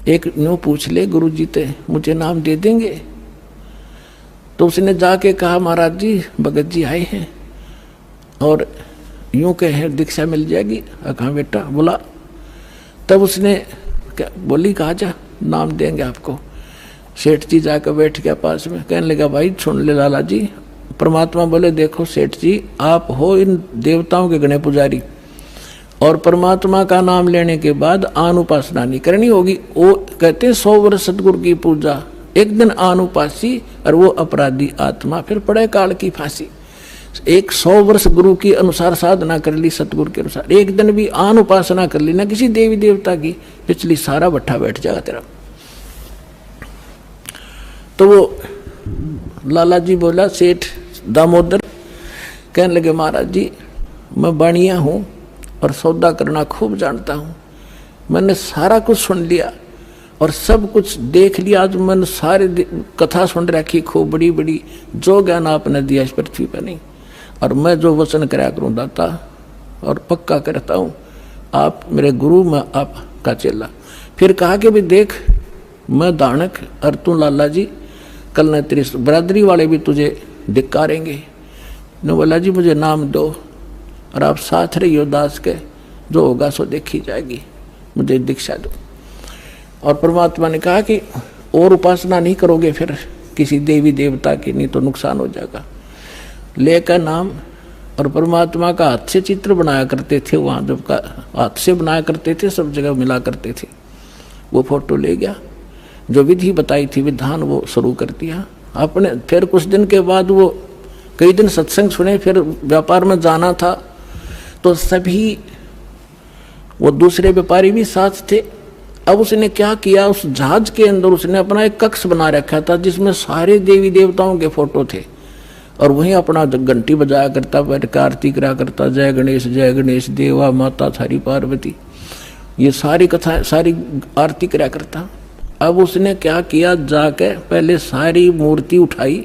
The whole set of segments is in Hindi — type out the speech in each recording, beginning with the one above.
एक न्यू पूछ ले गुरु जी ते मुझे नाम दे देंगे। तो उसने जाके कहा महाराज जी भगत जी आए हैं और यूं कहे दीक्षा मिल जाएगी। कहा बेटा बोला। तब उसने क्या बोली, कहा जा नाम देंगे आपको। सेठ जी जाकर बैठ गया पास में, कहने लगा भाई सुन ले लाला जी। परमात्मा बोले देखो सेठ जी आप हो इन देवताओं के गणे पुजारी और परमात्मा का नाम लेने के बाद आन उपासना नहीं करनी होगी। वो कहते 100 वर्ष सतगुरु की पूजा, एक दिन आन उपासी और वो अपराधी आत्मा फिर पड़े काल की फांसी। 100 वर्ष गुरु की अनुसार साधना कर ली, सतगुरु के अनुसार, एक दिन भी आन उपासना कर ली ना किसी देवी देवता की, पिछली सारा भट्ठा बैठ जाएगा तेरा। तो वो लाला जी बोला सेठ दामोदर, कहने लगे महाराज जी मैं बाणिया हूँ और सौदा करना खूब जानता हूँ, मैंने सारा कुछ सुन लिया और सब कुछ देख लिया। आज मैंने सारे कथा सुन रखी खूब बड़ी बड़ी, जो ज्ञान आपने दिया इस पृथ्वी पर नहीं, और मैं जो वचन कराया करूँ दाता और पक्का करता हूँ आप मेरे गुरु, मैं आपका चेला। फिर कहा कि भी देख मैं दानक और तू लाला जी, कल न तेरी बरादरी वाले भी तुझे धिक्कारेंगे। ने बोला जी मुझे नाम दो और आप साथ रहियो दास के, जो होगा सो देखी जाएगी, मुझे दीक्षा दो। और परमात्मा ने कहा कि और उपासना नहीं करोगे फिर किसी देवी देवता की, नहीं तो नुकसान हो जाएगा। लेकर नाम और परमात्मा का हाथ से चित्र बनाया करते थे, वहाँ जब का हाथ से बनाया करते थे सब जगह मिला करते थे। वो फोटो ले गया, जो विधि बताई थी विधान वो शुरू कर दिया आपने। फिर कुछ दिन के बाद वो कई दिन सत्संग सुने, फिर व्यापार में जाना था तो सभी वो दूसरे व्यापारी भी साथ थे। अब उसने क्या किया, उस जहाज के अंदर उसने अपना एक कक्ष बना रखा था जिसमें सारे देवी देवताओं के फोटो थे और वहीं अपना घंटी बजाया करता, बैठ कर आरती करा करता, जय गणेश देवा माता थारी पार्वती, ये सारी कथा सारी आरती करा करता। अब उसने क्या किया, जाके पहले सारी मूर्ति उठाई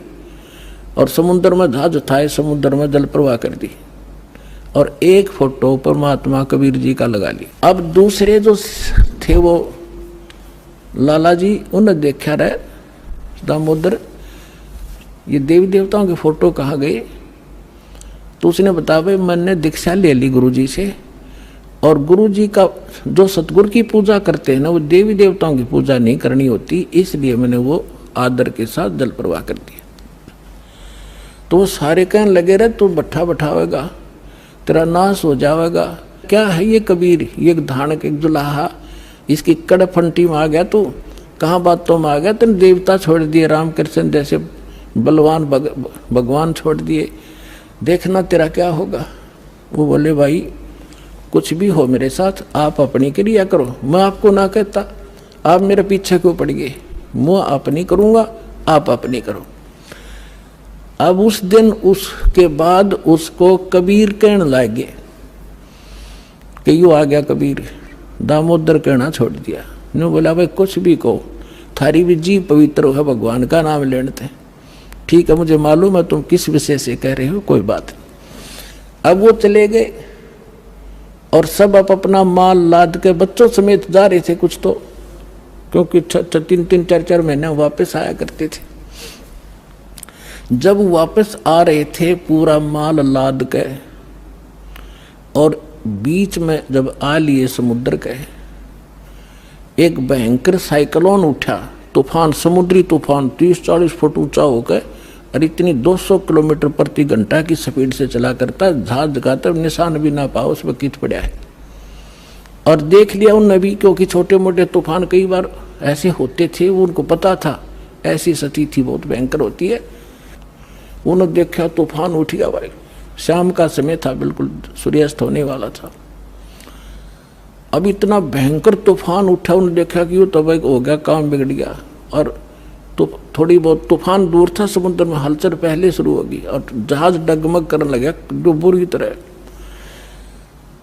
और समुद्र में जहाज उठाए, समुद्र में जल प्रवाह कर दी और एक फोटो परमात्मा कबीर जी का लगा ली। अब दूसरे जो थे वो लाला जी, उन्हें देखा रहे दामोदर ये देवी देवताओं के फोटो कहाँ गए। तो उसने बताया भाई मैंने दीक्षा ले ली गुरु जी से, और गुरु जी का जो सतगुरु की पूजा करते हैं ना वो देवी देवताओं की पूजा नहीं करनी होती, इसलिए मैंने वो आदर के साथ जल प्रवाह कर दिया। तो वो सारे कहने लगे रहे तू भट्ठा बैठावेगा, तेरा नाश हो जाएगा। क्या है ये कबीर, ये धानक एक जुलाहा, इसकी कड़फंटी में आ गया तू, कहाँ बातों में आ गया, तेने देवता छोड़ दिए, रामकृष्ण जैसे बलवान भगवान छोड़ दिए, देखना तेरा क्या होगा। वो बोले भाई कुछ भी हो मेरे साथ, आप अपनी क्रिया करो, मैं आपको ना कहता, आप मेरे पीछे क्यों पड़ गए, मैं अपनी करूँगा आप अपनी करो। अब उस दिन उसके बाद उसको कबीर कहने लगे कि यूँ आ गया कबीर, दामोदर कहना छोड़ दिया। ने बोला भाई कुछ भी कहो, थारी भी जी पवित्र है, भगवान का नाम लेते हैं, ठीक है मुझे मालूम है तुम किस विषय से कह रहे हो, कोई बात नहीं। अब वो चले गए और सब अपना माल लाद के बच्चों समेत जा रहे थे कुछ तो, क्योंकि 3-3 4-4 महीने वापस आया करते थे। जब वापस आ रहे थे पूरा माल लाद के और बीच में जब आ लिए समुद्र के, एक भयंकर साइक्लोन उठा, तूफान, समुद्री तूफान 30-40 फुट ऊंचा होकर और इतनी 200 किलोमीटर प्रति घंटा की स्पीड से चला करता, जहाज का तब निशान भी ना पाओ उसमें कित पड़ा है। और देख लिया उन नबी, क्योंकि छोटे मोटे तूफान कई बार ऐसे होते थे, वो उनको पता था ऐसी स्थिति थी बहुत भयंकर होती है। उन्होंने देखा तूफान उठ गया भाई, शाम का समय था, बिल्कुल सूर्यास्त होने वाला था। अब इतना भयंकर तूफान उठा, उन्होंने देखा कि वो तो भाई हो गया, काम बिगड़ गया। और तो थोड़ी बहुत तूफान दूर था, समुद्र में हलचल पहले शुरू होगी और जहाज डगमग करने लगा जो बुरी तरह।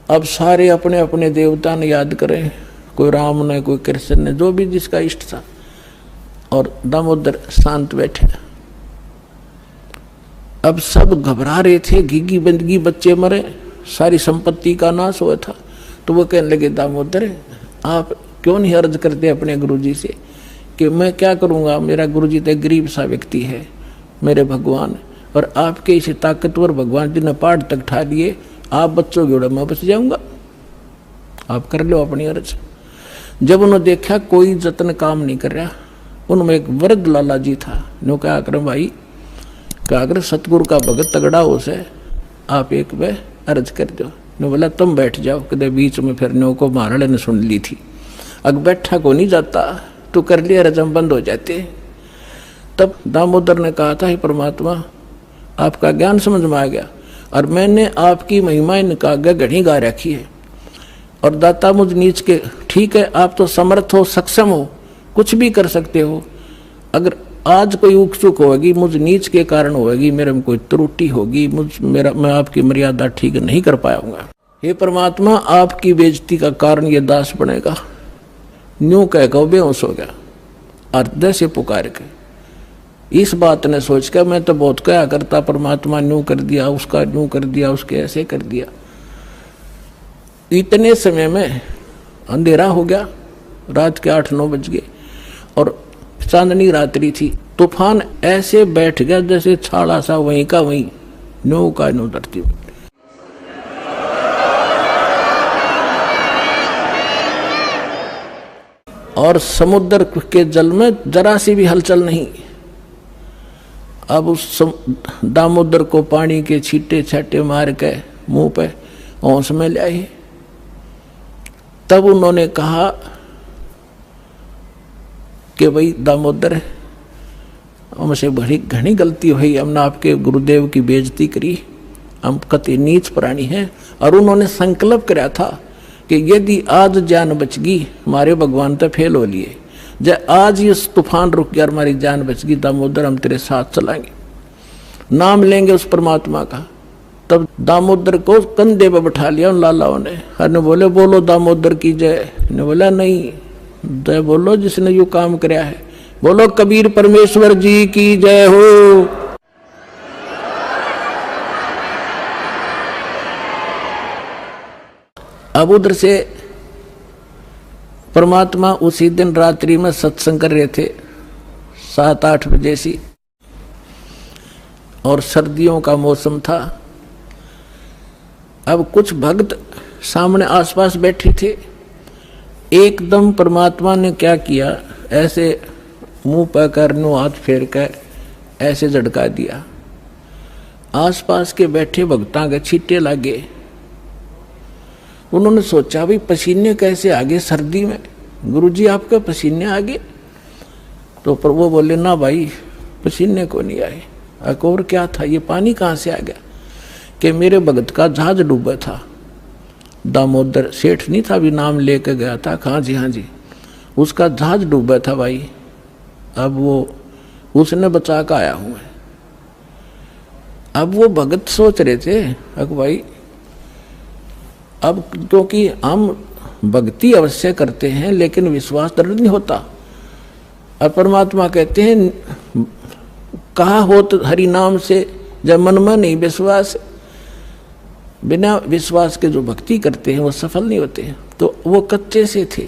अब सारे अपने अपने देवता ने याद करें, कोई राम ने, कोई कृष्ण ने, जो भी जिसका इष्ट था, और दामोदर शांत बैठे। अब सब घबरा रहे थे, घिघी बंदगी, बच्चे मरे, सारी संपत्ति का नाश हुआ था। तो वो कहने लगे दामोदर आप क्यों नहीं अर्ज करते अपने गुरुजी से कि मैं क्या करूँगा, मेरा गुरुजी तो गरीब सा व्यक्ति है, मेरे भगवान, और आपके इसे ताकतवर भगवान जी ने पहाड़ तक ठा लिए, आप बच्चों के उड़ा मैं बच जाऊँगा, आप कर लो अपनी अर्ज। जब उन्होंने देखा कोई जतन काम नहीं कर रहा, उनमें एक वृद्ध लाला जी था, नो क्या कर भाई, क्या कर सतगुरु का भगत तगड़ा हो से, आप एक वे अर्ज कर दो। ने बोला तुम बैठ जाओ, कदे बीच में फिर नो को महाराज ने सुन ली थी, अग बैठा को नहीं जाता, तो कर लिया रजम बंद हो जाते। तब दामोदर ने कहा था, हे परमात्मा आपका ज्ञान समझ में आ गया, और मैंने आपकी महिमा का घड़ी गा रखी है, और दाता मुझ नीच के, ठीक है आप तो समर्थ हो, सक्षम हो, कुछ भी कर सकते हो, अगर आज कोई उक चुक होगी मुझ नीच के कारण होगी, मेरे में कोई त्रुटि होगी, मैं आपकी मर्यादा ठीक नहीं कर पाऊंगा, हे परमात्मा आपकी बेइज्जती का कारण ये दास बनेगा। न्यू कह के बेहोश हो गया, अर्ध से पुकार के। इस बात ने सोच कर मैं तो बहुत क्या करता, परमात्मा न्यू कर दिया, उसका न्यू कर दिया, उसके ऐसे कर दिया। इतने समय में अंधेरा हो गया, रात के 8-9 बज गए, और चांदनी रात्रि थी। तूफान ऐसे बैठ गया जैसे छाड़ा सा वहीं का वहीं, नो का नो धरती। और समुद्र के जल में जरा सी भी हलचल नहीं। अब उस दामोदर को पानी के छींटे छाटे मार के मुंह पे होश में ले आए। तब उन्होंने कहा कि भाई दामोदर हमसे बड़ी घनी गलती हुई, हमने आपके गुरुदेव की बेइज्जती करी, हम कति नीच प्राणी हैं। और उन्होंने संकल्प कराया था कि यदि आज जान बच गई, हमारे भगवान तो फेल हो लिए, जब आज ये तूफान रुक गया, हमारी जान बच गई, दामोदर हम तेरे साथ चलाएंगे, नाम लेंगे उस परमात्मा का। तब दामोदर को कंधे पे बैठा लिया उन लालाओं ने, हर ने बोले बोलो दामोदर की जय। ने बोला नहीं, जय बोलो जिसने यो काम कराया है, बोलो कबीर परमेश्वर जी की जय हो। अब उधर से परमात्मा उसी दिन रात्रि में सत्संग कर रहे थे 7-8 बजे सी, और सर्दियों का मौसम था। अब कुछ भक्त सामने आसपास बैठे थे, एकदम परमात्मा ने क्या किया, ऐसे मुंह पर कर नो हाथ फेर कर ऐसे झटका दिया। आसपास के बैठे भक्तां के छींटे लगे। उन्होंने सोचा भी पसीने कैसे आगे सर्दी में, गुरुजी आपके पसीने आगे? तो पर वो बोले ना भाई पसीने को नहीं आए। और क्या था, ये पानी कहाँ से आ गया? कि मेरे भगत का जहाज डूबा था, दामोदर सेठ नहीं था, भी नाम लेके गया था, हाँ जी, उसका जहाज डूबा था भाई, अब वो उसने बचा कर आया हूँ। अब वो भगत सोच रहे थे अक भाई, अब क्योंकि हम भक्ति अवश्य करते हैं लेकिन विश्वास दृढ़ नहीं होता। और परमात्मा कहते हैं कहा हो तो हरि नाम से, जब मन में नहीं विश्वास, बिना विश्वास के जो भक्ति करते हैं वो सफल नहीं होते हैं। तो वो कच्चे से थे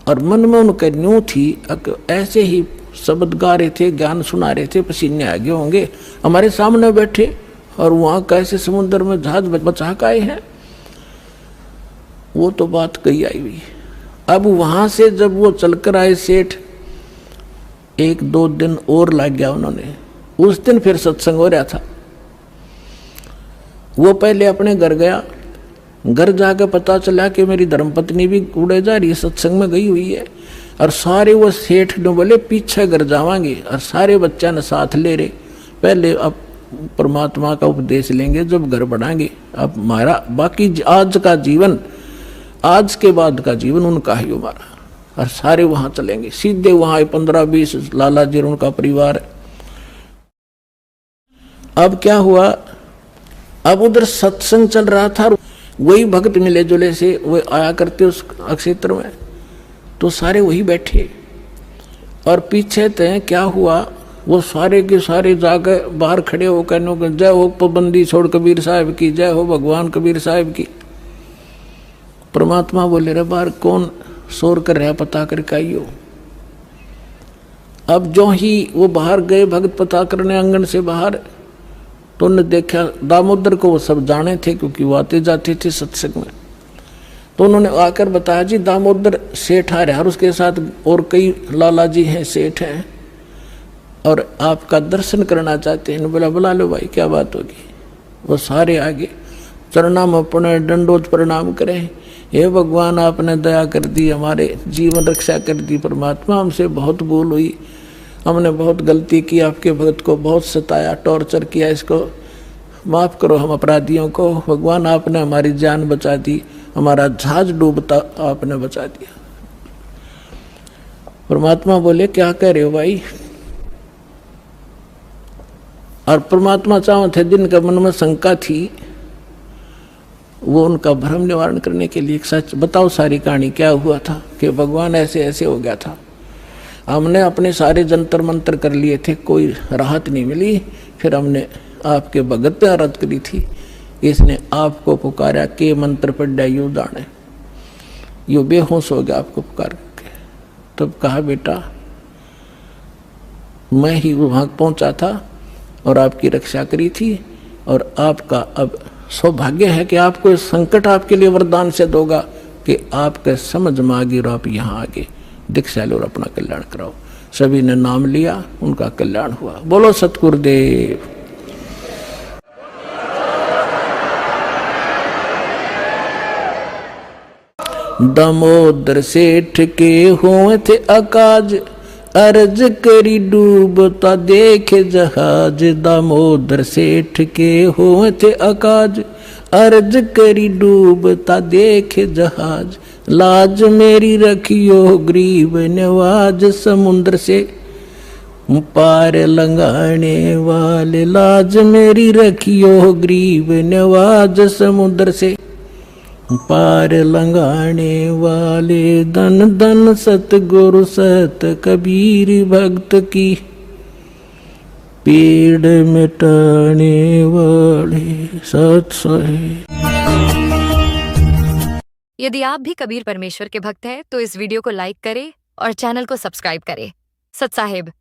और मन में उनका न्यू थी, ऐसे ही शब्द गा रहे थे, ज्ञान सुना रहे थे, पसीने आगे होंगे, हमारे सामने बैठे और वहाँ कैसे समुद्र में जहाज बचा के आए हैं। वो तो बात कही आई हुई। अब वहां से जब वो चलकर आए सेठ, 1-2 दिन और लग गया उन्होंने। उस दिन फिर सत्संग हो रहा था। वो पहले अपने घर गया, घर जाकर पता चला कि मेरी धर्मपत्नी भी उड़े जा रही है, सत्संग में गई हुई है। और सारे वो सेठ ने बोले पीछे घर जावांगे, और सारे बच्चा ने साथ ले रहे, पहले अब परमात्मा का उपदेश लेंगे जब घर बढ़ाएंगे। अब हमारा बाकी आज का जीवन, आज के बाद का जीवन उनका ही हमारा। और सारे वहां चलेंगे, सीधे वहां 15-20 लाला जी उनका परिवार। अब क्या हुआ, अब उधर सत्संग चल रहा था, वही भक्त मिले जुले से वो आया करते उस क्षेत्र में, तो सारे वही बैठे। और पीछे तय क्या हुआ, वो सारे के सारे जाकर बाहर खड़े होकर जय हो पाबंदी छोड़ कबीर साहब की, जय हो भगवान कबीर साहब की। परमात्मा बोले रे बाहर कौन शोर कर रहा पता करके आइयो। अब जो ही वो बाहर गए भगत पता करने आंगन से बाहर, तो उन्होंने देखा दामोदर को, वो सब जाने थे क्योंकि वो आते जाते थे सत्संग में। तो उन्होंने आकर बताया जी दामोदर सेठ आ रहा है और उसके साथ और कई लाला जी हैं, सेठ हैं, और आपका दर्शन करना चाहते हैं। बोला बुला लो भाई, क्या बात होगी। वो सारे आगे चरणा में अपने दंडोत प्रणाम करें। हे भगवान, आपने दया कर दी, हमारे जीवन रक्षा कर दी। परमात्मा, हमसे बहुत भूल हुई, हमने बहुत गलती की, आपके भक्त को बहुत सताया, टॉर्चर किया, इसको माफ़ करो हम अपराधियों को। भगवान, आपने हमारी जान बचा दी, हमारा जहाज डूबता आपने बचा दिया। परमात्मा बोले क्या कह रहे हो भाई। और परमात्मा चाहो थे जिनका मन में शंका थी, वो उनका भ्रम निवारण करने के लिए सच बताओ सारी कहानी क्या हुआ था, कि भगवान ऐसे ऐसे हो गया था। हमने अपने सारे जंतर मंत्र कर लिए थे, कोई राहत नहीं मिली। फिर हमने आपके भगत पे आराध करी थी, इसने आपको पुकारा के मंत्र पढ़ा यू दाने, यू बेहोश हो गया आपको पुकार के। तब कहा बेटा मैं ही वहां पहुंचा था और आपकी रक्षा करी थी, और आपका अब सौभाग्य है कि आपको इस संकट आपके लिए वरदान से दोगा कि आपके समझ में आ गई और आप यहाँ आगे दीक्षा लो और अपना कल्याण कराओ। सभी ने नाम लिया, उनका कल्याण हुआ। बोलो सतगुरुदेव। दामोदर सेठ के हुए थे अकाज, अर्ज करी डूबता देखे जहाज। दामोदर सेठ के हुए थे अकाज, अर्ज करी डूबता देखे जहाज। लाज मेरी रखियो गरीब नवाज, समुद्र से पार लंघाने वाले। लाज मेरी रखियो गरीब नवाज, समुद्र से पार लंघाने वाले। धन धन सतगुरु सत कबीर भक्त की, पीड़ मिटाने वाले सत साहिब। यदि आप भी कबीर परमेश्वर के भक्त हैं तो इस वीडियो को लाइक करें और चैनल को सब्सक्राइब करें। सत साहिब।